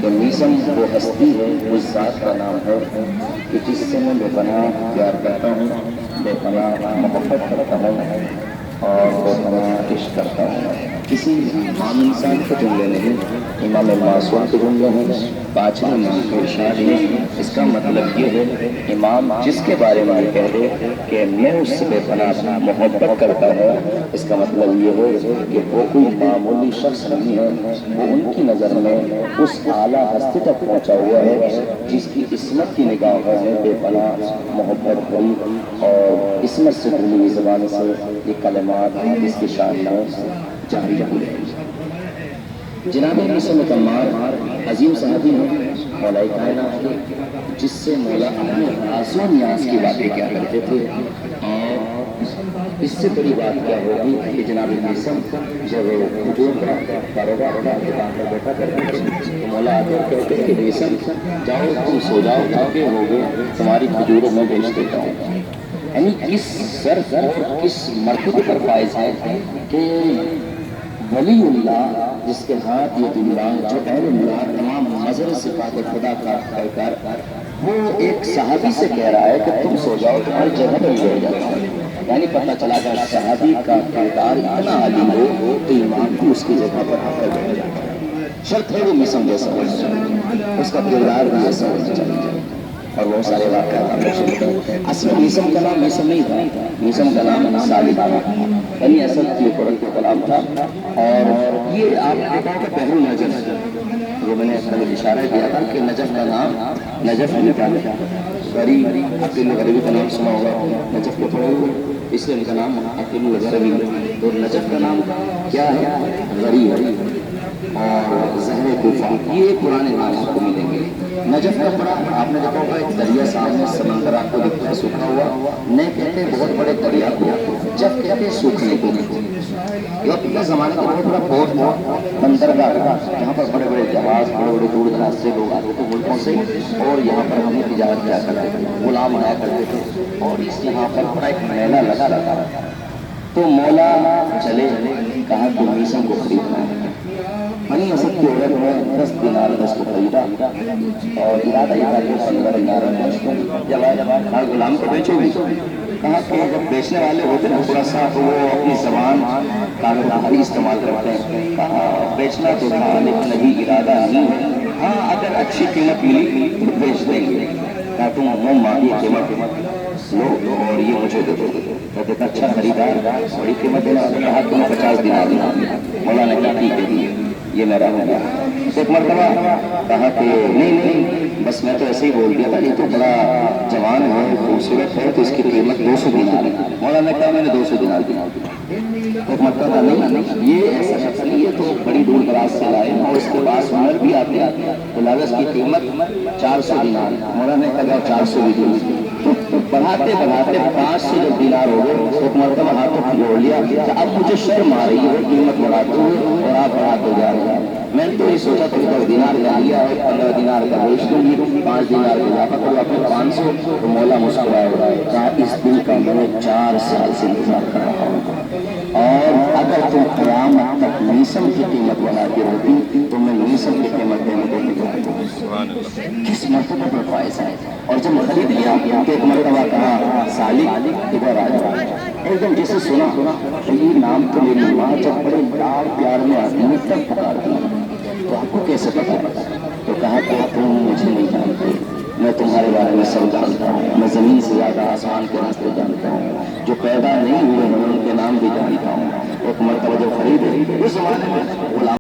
کہ میسم وہ ہستی ہے، اس ذات کا نام ہے کہ جس سے میں بے پناہ پیار کرتا ہوں، بے پناہ محبت کرتا ہوں اور بے پناہ عشق کرتا ہوں۔ کسی عام انسان کے جملے نہیں، امام معصوم کے جملے ہیں، پانچویں امام کے ارشاد ہیں۔ اس کا مطلب یہ ہے امام جس کے بارے میں کہہ دے کہ میں اس سے بے پناہ محبت کرتا ہوں، اس کا مطلب یہ ہے کہ وہ کوئی معمولی شخص نہیں ہے، وہ ان کی نظر میں اس اعلیٰ ہستی تک پہنچا ہوا ہے جس کی عصمت کی نگاہوں میں بے پناہ محبت بھری اور عصمت سے بھری ہوئی زبان سے یہ کلمات اس کی شان میں جاری ہوئے۔ جناب میسم کمار عظیم صحابی ہیں، مولا کائنات کے، جس سے مولا اپنے راز و نیاز کی باتیں کیا کرتے تھے، اور اس سے بڑی بات کیا ہوگی کہ جناب میسم جب حجور کا کاروبار کا دکان پر بیٹھا کرتے تھے تو مولا آ کر کہتے کہ میسم جاؤ تم سو جاؤ، تھکے ہو گے، تمہاری کھجوروں میں بیچ دیتا ہوں۔ یعنی کس شرف کس مرتبے پر فائز ہے کہ ولی اللہ جس کے ہاتھ یہ دنیا جو اہل اللہ تمام مظہر صفات خدا کا کر وہ ایک صحابی سے کہہ رہا ہے کہ تم سو جاؤ تمہاری جگہ پہ ہو جاتا ہے۔ یعنی پتہ چلا کہ صحابی کا کردار اتنا عالی ہو تو امام کو اس کی جگہ پر آ کر بیٹھ جاتا ہے۔ شرط ہے وہ میسم جیسا ہونا چاہیے، اس کا کردار بھی ایسا ہونا چاہیے، اور بہت سارے واقعات آپ لوگ سنتے ہیں۔ اصل میں میسم کا نام میسم نہیں تھا، میسم کا نام سالک تھا، یعنی اصل یہ قرآن کا کلام تھا۔ اور یہ آپ دیکھا کہ پہلو نجف، جو میں نے پہلے اشارہ کیا تھا کہ نجف کا نام نجف نہیں تھا، غریب، عقیل غریبی کا نام سنا ہوگا، نجف کے پڑھے ہوئے، اس لیے ان کا نام عقیل غریبی۔ اور نجف کا نام کیا ہے؟ غریب اور زہر کوفہ، یہ پرانے نام آپ کو ملیں گے۔ نجف کا پڑا آپ نے دیکھا ہوگا ایک دریا سامنے سمندر آپ کو دکھتا ہے سوکھا ہوا، نئے کہتے ہیں بہت بڑے دریا کو، جب کہتے ہیں سوکھنے کو۔ یہ اپنے زمانے کا بہت بڑا پورٹ تھا، بندرگاہ تھا، جہاں پر بڑے بڑے جہاز، بڑے بڑے دور دراز سے لوگ آتے تھے ملکوں سے، اور یہاں پر ہمیں تجارت کیا کرتے تھے، غلام آیا کرتے تھے، اور اس یہاں پر بڑا ایک میلہ لگا رہتا تھا۔ تو مولا چلے کہا کہ میسم کو خریدنا ہے۔ بنی اسد کی عورت میں 10 دینار اس کو خریدا، اور ارادہ یہ تھا کہ 15 دینار میں بیچوں، جب ہر غلام کو بیچو گی، کہا کہ جب بیچنے والے ہوتے ہیں تھوڑا سا تو وہ اپنی زبان کاغذی استعمال کرتے ہیں، کہا بیچنا تو تھا لیکن ابھی ارادہ نہیں ہے، ہاں اگر اچھی قیمت ملی تو بیچ دیں گے۔ کہا تم منہ مانگی قیمت لو اور یہ مجھے دے دو۔ کہتے کہ اچھا خریدار بڑی قیمت دینا، کہا تمہیں 50 دینار دینا۔ مولا نے کہا ٹھیک ہے یہ میرا ہو گیا۔ ایک مرتبہ کہا کہ نہیں بس میں تو ایسے ہی بول دیا تھا، یہ تو بڑا جوان ہے، خوبصورت ہے، تو اس کی قیمت 200 دینار ہے۔ مولا نے کہا میں نے 200 دینار دیا۔ ایک مرتبہ نہیں یہ ایسا شخص نہیں، یہ تو بڑی دور دراز سے لائے اور اس کے پاس ہنر بھی آتے ہیں، تو لہٰذا اس کی قیمت 400 دینار۔ مولا نے کہا 400 بھی دوں۔ بڑھاتے بڑھاتے 500 جب دینار ہو گئے، ایک مرتبہ ہاتھوں کو جوڑ لیا کہ اب مجھے شرم آ رہی ہے قیمت بڑھاتے ہوئے اور آپ بڑھاتے جا رہے ہیں۔ میں نے تو یہ سوچا تھا 10 دینار کا لیا ہے، 15 دینار کا بیچ دوں گی، 5 دینار کا اضافہ کرو اپنے 500۔ تو مولا مسکرائے کہا اس دن کا میں 4 سال سے انتظار کر رہا ہوں، اور اگر تم قیامت تک میسم کی قیمت بنا کے ہوتی تو میں میسم کی قیمت دینے کو تیار ہوں۔ کس مرتبہ پر فائز ہے۔ اور جب خرید لیا تو ایک مرتبہ کہا سالک ادھر آ جاؤ۔ ایک دم جیسے سنا تو یہ نام تو میری ماں جب بڑے لاڑ پیار میں آتی ہے تب پکارتی ہے، تو آپ کو کیسے پتا؟ تو کہا کہ تم مجھے نہیں جانتے، میں تمہارے بارے میں سب جانتا ہوں، میں زمین سے زیادہ آسمان کے راستے جانتا ہوں، جو پیدا نہیں ہوئے ہیں ان کے نام بھی جانتا ہوں۔ ایک مرتبہ جو خریدے اس زمانے میں غلام